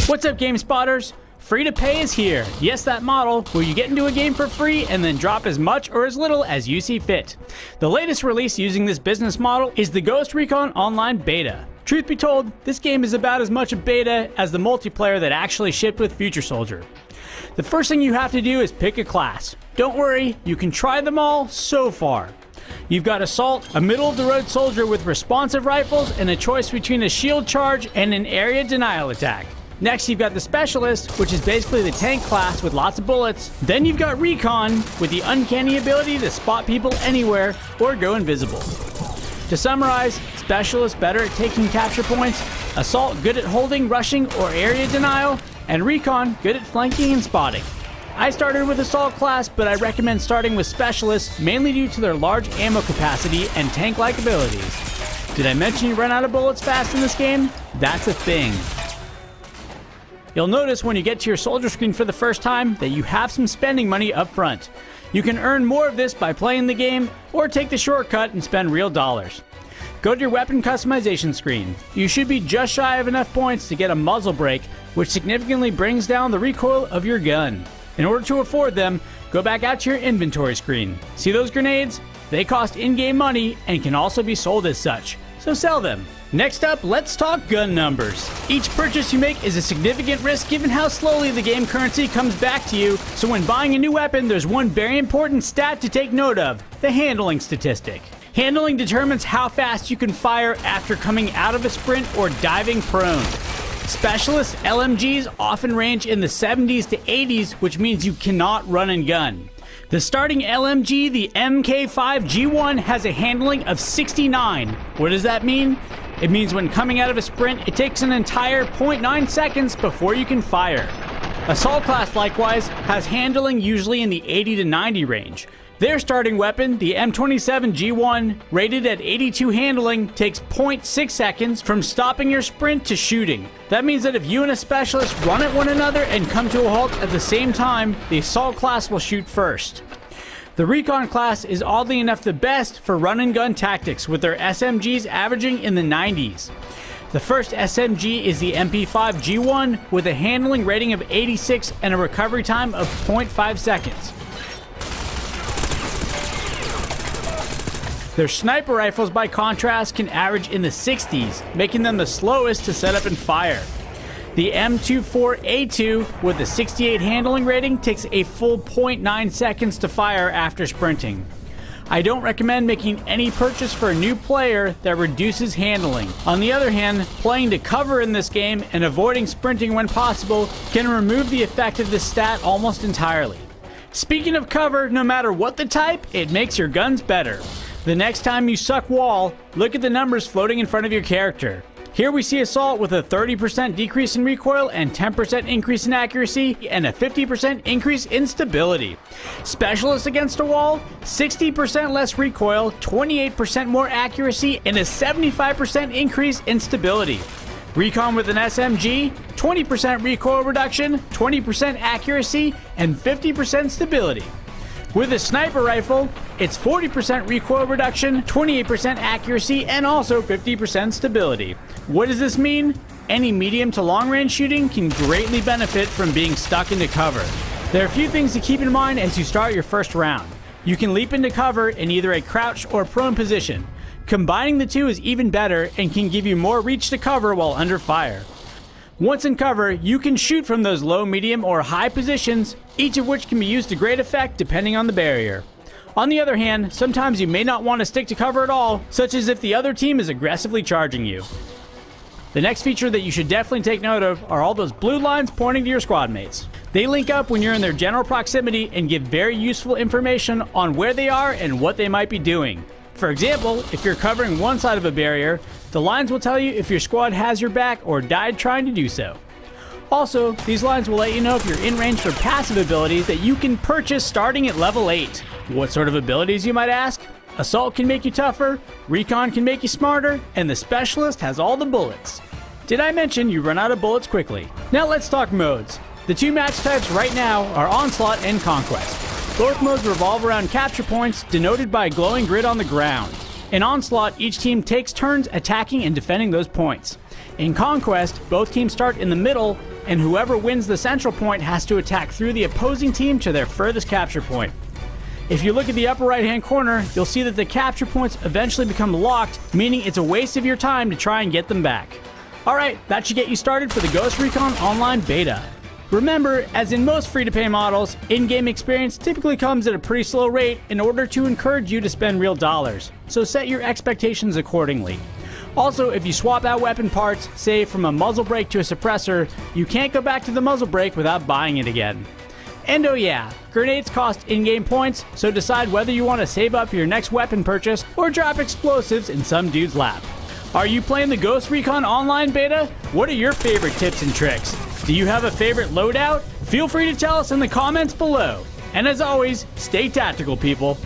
What's up, Gamespotters? Free to pay is here. Yes, that model where you get into a game for free and then drop as much or as little as you see fit. The latest release using this business model is the Ghost Recon Online Beta. Truth be told, this game is about as much a beta as the multiplayer that actually shipped with Future Soldier. The first thing you have to do is pick a class. Don't worry, you can try them all so far. You've got Assault, a middle-of-the-road soldier with responsive rifles and a choice between a shield charge and an area denial attack. Next, you've got the Specialist, which is basically the tank class with lots of bullets. Then you've got Recon, with the uncanny ability to spot people anywhere or go invisible. To summarize, Specialist better at taking capture points, Assault good at holding, rushing, or area denial, and Recon good at flanking and spotting. I started with Assault class, but I recommend starting with Specialists mainly due to their large ammo capacity and tank-like abilities. Did I mention you run out of bullets fast in this game? That's a thing. You'll notice when you get to your soldier screen for the first time that you have some spending money up front. You can earn more of this by playing the game or take the shortcut and spend real dollars. Go to your weapon customization screen. You should be just shy of enough points to get a muzzle brake, which significantly brings down the recoil of your gun. In order to afford them, go back out to your inventory screen. See those grenades? They cost in-game money and can also be sold as such, so sell them. Next up, let's talk gun numbers. Each purchase you make is a significant risk given how slowly the game currency comes back to you, so when buying a new weapon, there's one very important stat to take note of, the handling statistic. Handling determines how fast you can fire after coming out of a sprint or diving prone. Specialist LMGs often range in the 70s to 80s, which means you cannot run and gun. The starting LMG, the MK5G1, has a handling of 69. What does that mean? It means when coming out of a sprint, it takes an entire 0.9 seconds before you can fire. Assault class, likewise, has handling usually in the 80 to 90 range. Their starting weapon, the M27G1, rated at 82 handling, takes 0.6 seconds from stopping your sprint to shooting. That means that if you and a Specialist run at one another and come to a halt at the same time, the Assault class will shoot first. The Recon class is oddly enough the best for run and gun tactics, with their SMGs averaging in the 90s. The first SMG is the MP5G1 with a handling rating of 86 and a recovery time of 0.5 seconds. Their sniper rifles, by contrast, can average in the 60s, making them the slowest to set up and fire. The M24A2 with a 68 handling rating takes a full 0.9 seconds to fire after sprinting. I don't recommend making any purchase for a new player that reduces handling. On the other hand, playing to cover in this game and avoiding sprinting when possible can remove the effect of this stat almost entirely. Speaking of cover, no matter what the type, it makes your guns better. The next time you suck wall, look at the numbers floating in front of your character. Here we see Assault with a 30% decrease in recoil and 10% increase in accuracy and a 50% increase in stability. Specialist against a wall, 60% less recoil, 28% more accuracy, and a 75% increase in stability. Recon with an SMG, 20% recoil reduction, 20% accuracy, and 50% stability. With a sniper rifle, it's 40% recoil reduction, 28% accuracy, and also 50% stability. What does this mean? Any medium to long range shooting can greatly benefit from being stuck into cover. There are a few things to keep in mind as you start your first round. You can leap into cover in either a crouch or prone position. Combining the two is even better and can give you more reach to cover while under fire. Once in cover, you can shoot from those low, medium, or high positions, each of which can be used to great effect depending on the barrier. On the other hand, sometimes you may not want to stick to cover at all, such as if the other team is aggressively charging you. The next feature that you should definitely take note of are all those blue lines pointing to your squad mates. They link up when you're in their general proximity and give very useful information on where they are and what they might be doing. For example, if you're covering one side of a barrier, the lines will tell you if your squad has your back or died trying to do so. Also, these lines will let you know if you're in range for passive abilities that you can purchase starting at level 8. What sort of abilities, you might ask? Assault can make you tougher, Recon can make you smarter, and the Specialist has all the bullets. Did I mention you run out of bullets quickly? Now let's talk modes. The two match types right now are Onslaught and Conquest. Both modes revolve around capture points denoted by a glowing grid on the ground. In Onslaught, each team takes turns attacking and defending those points. In Conquest, both teams start in the middle and whoever wins the central point has to attack through the opposing team to their furthest capture point. If you look at the upper right hand corner, you'll see that the capture points eventually become locked, meaning it's a waste of your time to try and get them back. Alright, that should get you started for the Ghost Recon Online beta. Remember, as in most free-to-pay models, in-game experience typically comes at a pretty slow rate in order to encourage you to spend real dollars, so set your expectations accordingly. Also, if you swap out weapon parts, say from a muzzle brake to a suppressor, you can't go back to the muzzle brake without buying it again. And oh yeah, grenades cost in-game points, so decide whether you want to save up for your next weapon purchase or drop explosives in some dude's lap. Are you playing the Ghost Recon Online beta? What are your favorite tips and tricks? Do you have a favorite loadout? Feel free to tell us in the comments below. And as always, stay tactical, people.